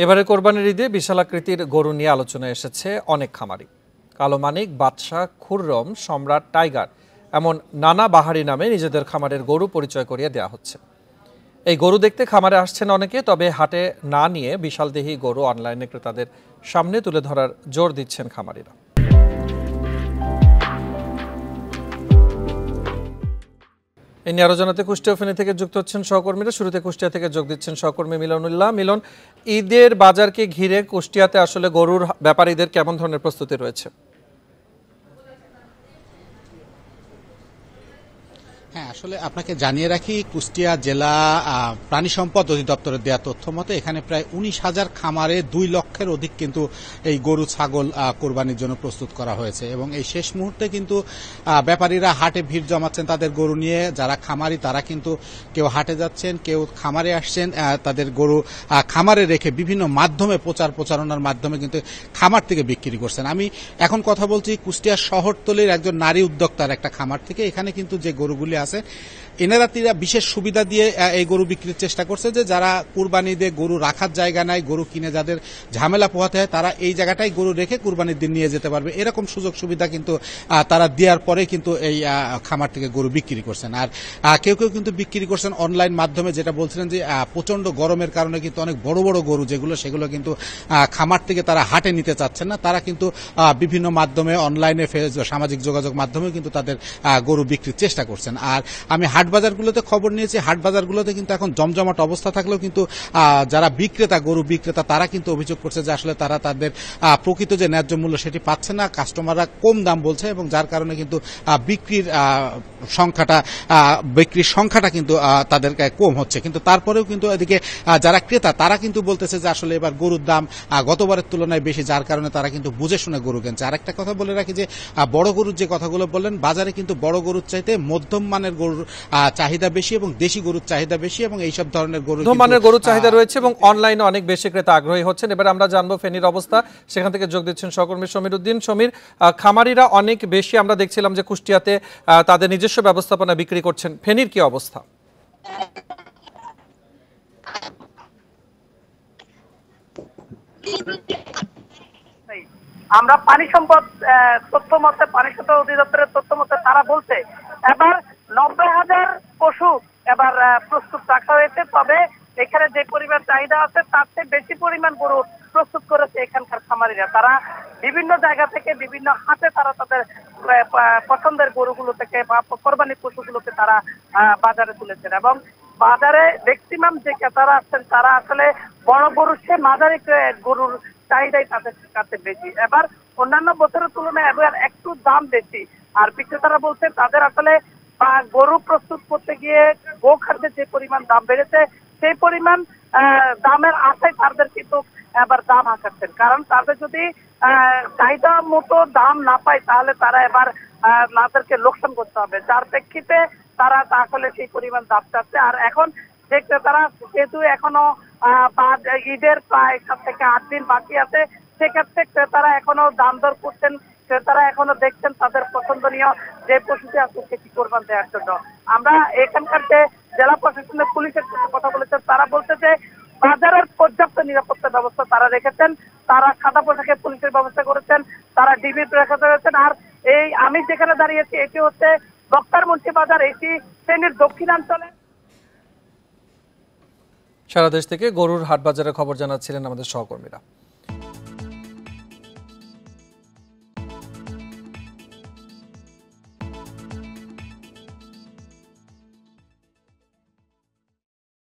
এবারে কোরবানির ঈদে বিশালাকৃতির গরু নিয়ে আলোচনায় এসেছে অনেক খামারি। কালো মানিক, বাদশাহ, খুররম, সম্রাট, টাইগার এমন নানা বাহারি নামে নিজেদের খামারের গরু পরিচয় করিয়ে দেওয়া হচ্ছে। এই গরু দেখতে খামারে আসছেন অনেকে, তবে হাটে না নিয়ে বিশালদেহী গরু অনলাইনে ক্রেতাদের সামনে তুলে ধরার জোর দিচ্ছেন খামারিরা। এই নিয়ে আরো জানাতে কুষ্টিয়া ফেনী থেকে যুক্ত হচ্ছেন সহকর্মীরা। শুরুতে কুষ্টিয়া থেকে যোগ দিচ্ছেন সহকর্মী মিলনুল্লাহ। মিলন, ঈদের বাজারকে ঘিরে কুষ্টিয়াতে আসলে গরুর ব্যাপারীদের কেমন ধরনের প্রস্তুতি রয়েছে? হ্যাঁ, আসলে আপনাকে জানিয়ে রাখি, কুষ্টিয়া জেলা প্রাণী সম্পদ অধিদপ্তরের দেওয়া তথ্য মতে এখানে প্রায় 19,000 খামারে 2 লক্ষের অধিক কিন্তু এই গরু ছাগল কোরবানির জন্য প্রস্তুত করা হয়েছে এবং এই শেষ মুহূর্তে কিন্তু ব্যাপারীরা হাটে ভিড় জমাচ্ছেন তাদের গরু নিয়ে। যারা খামারি তারা কিন্তু কেউ হাটে যাচ্ছেন, কেউ খামারে আসছেন, তাদের গরু খামারে রেখে বিভিন্ন মাধ্যমে প্রচারণার মাধ্যমে কিন্তু খামার থেকে বিক্রি করছেন। আমি এখন কথা বলছি কুষ্টিয়া শহরতলির একজন নারী উদ্যোক্তার একটা খামার থেকে। এখানে কিন্তু যে গরুগুলি আছে এনারা বিশেষ সুবিধা দিয়ে এই গরু বিক্রির চেষ্টা করছে যে যারা কুরবানিতে গরু রাখার জায়গা নাই, গরু কিনে যাদের ঝামেলা পোহাতে হয়, তারা এই জায়গাটাই গরু রেখে কুরবানির দিন নিয়ে যেতে পারবে, এরকম সুযোগ সুবিধা কিন্তু তারা দেওয়ার পরে কিন্তু এই খামার থেকে গরু বিক্রি করছেন। আর কেউ কেউ কিন্তু বিক্রি করছেন অনলাইন মাধ্যমে, যেটা বলছিলেন যে প্রচন্ড গরমের কারণে কিন্তু অনেক বড় বড় গরু সেগুলো কিন্তু খামার থেকে তারা হাটে নিতে চাচ্ছেন না, তারা কিন্তু বিভিন্ন মাধ্যমে অনলাইনে সামাজিক যোগাযোগ মাধ্যমে কিন্তু তাদের গরু বিক্রির চেষ্টা করছেন। আর আমি হাট বাজারগুলোতে খবর নিয়েছি, হাট বাজারগুলোতে কিন্তু এখন জমজমাট অবস্থা থাকলেও কিন্তু যারা বিক্রেতা, গরু বিক্রেতা, তারা কিন্তু অভিযোগ করছে যে আসলে তারা তাদের প্রকৃত যে ন্যায্য মূল্য সেটি পাচ্ছে না, কাস্টমাররা কম দাম বলছে এবং যার কারণে কিন্তু বিক্রির সংখ্যাটা কিন্তু তাদের কম হচ্ছে। কিন্তু তারপরেও কিন্তু এদিকে যারা ক্রেতা তারা কিন্তু বলতেছে যে আসলে এবার গরুর দাম গতবারের তুলনায় বেশি, যার কারণে তারা কিন্তু বুঝে শুনে গরু কিনছে। আর একটা কথা বলে রাখি যে বড় গরুর যে কথাগুলো বললেন, বাজারে কিন্তু বড় গরুর চাইতে মধ্যম মানের গরুর চাহিদা বেশি এবং দেশি গরুর চাহিদা বেশি এবং এইসব ধরনের গরুর চাহিদা রয়েছে এবং অনলাইনে অনেক বেশি ক্রেতা আগ্রহী হচ্ছেন। এবার আমরা জানবো ফেনীর অবস্থা, সেখান থেকে যোগ দিচ্ছেন সহকর্মী সমীর উদ্দিন। সমীর, খামারিরা অনেক বেশি আমরা দেখছিলাম যে কুষ্টিয়াতে তাদের নিজস্ব ব্যবস্থাপনা বিক্রি করছেন, ফেনীর কি অবস্থা? আমরা পানি সম্পদ তথ্য মতে, পানি সম্পদ অধিদপ্তরের তথ্য মতে তারা বলছে এবার 90,000 পশু এবার প্রস্তুত রাখা হয়েছে, তবে এখানে যে পরিমাণ চাহিদা আছে তার চেয়ে বেশি পরিমাণ গরু প্রস্তুত করেছে এখানকার খামারিরা। তারা বিভিন্ন জায়গা থেকে বিভিন্ন হাটে তারা তাদের পছন্দের গরুগুলো থেকে বা কোরবানি পশুগুলোকে তারা বাজারে তুলেছেন এবং বাজারে ম্যাক্সিমাম যে ক্রেতারা আসছেন তারা আসলে বড় গরুর চেয়ে মাঝারি গরুর চাহিদাই তাদের কাছে বেশি। এবার অন্যান্য বছরের তুলনায় এবার একটু দাম বেশি। আর বিক্রেতারা বলছে তাদের আসলে গরু প্রস্তুত করতে গিয়ে গোখাদ্যের যে পরিমাণ দাম বেড়েছে সেই পরিমাণ দামের আশায় তাদের কিন্তু এবার দাম হাঁকাচ্ছেন, কারণ তাদের যদি চাহিদা মতো দাম না পায় তাহলে তারা এবার তাদেরকে লোকসান করতে হবে, যার প্রেক্ষিতে তারা আসলে সেই পরিমাণ দাম চাচ্ছে। আর এখন যে ক্রেতারা যেহেতু এখনো ঈদের প্রায় 7 থেকে 8 দিন বাকি আছে, সেক্ষেত্রে ক্রেতারা এখনো দাম দর করছেন, ক্রেতারা এখনো দেখছেন তাদের পছন্দনীয় যে পশুটি আছে সেটি কোরবান দেওয়ার জন্য। আমরা এখানকার যে জেলা প্রশাসনের পুলিশের সাথে কথা বলেছেন, তারা বলছে যে বাজারের পর্যাপ্ত নিরাপত্তা ব্যবস্থা তারা রেখেছেন, তারা সাদা পোশাকে পুলিশের ব্যবস্থা করেছেন, তারা ডিবি ব্যবস্থা করেছেন। আর এই আমি যেখানে দাঁড়িয়েছি এটি হচ্ছে বক্তারমুন্সি বাজার, এটি ফেনীর দক্ষিণাঞ্চলে। সারা দেশ থেকে গরুর হাট বাজারের খবর জানাচ্ছিলেন আমাদের সহকর্মীরা।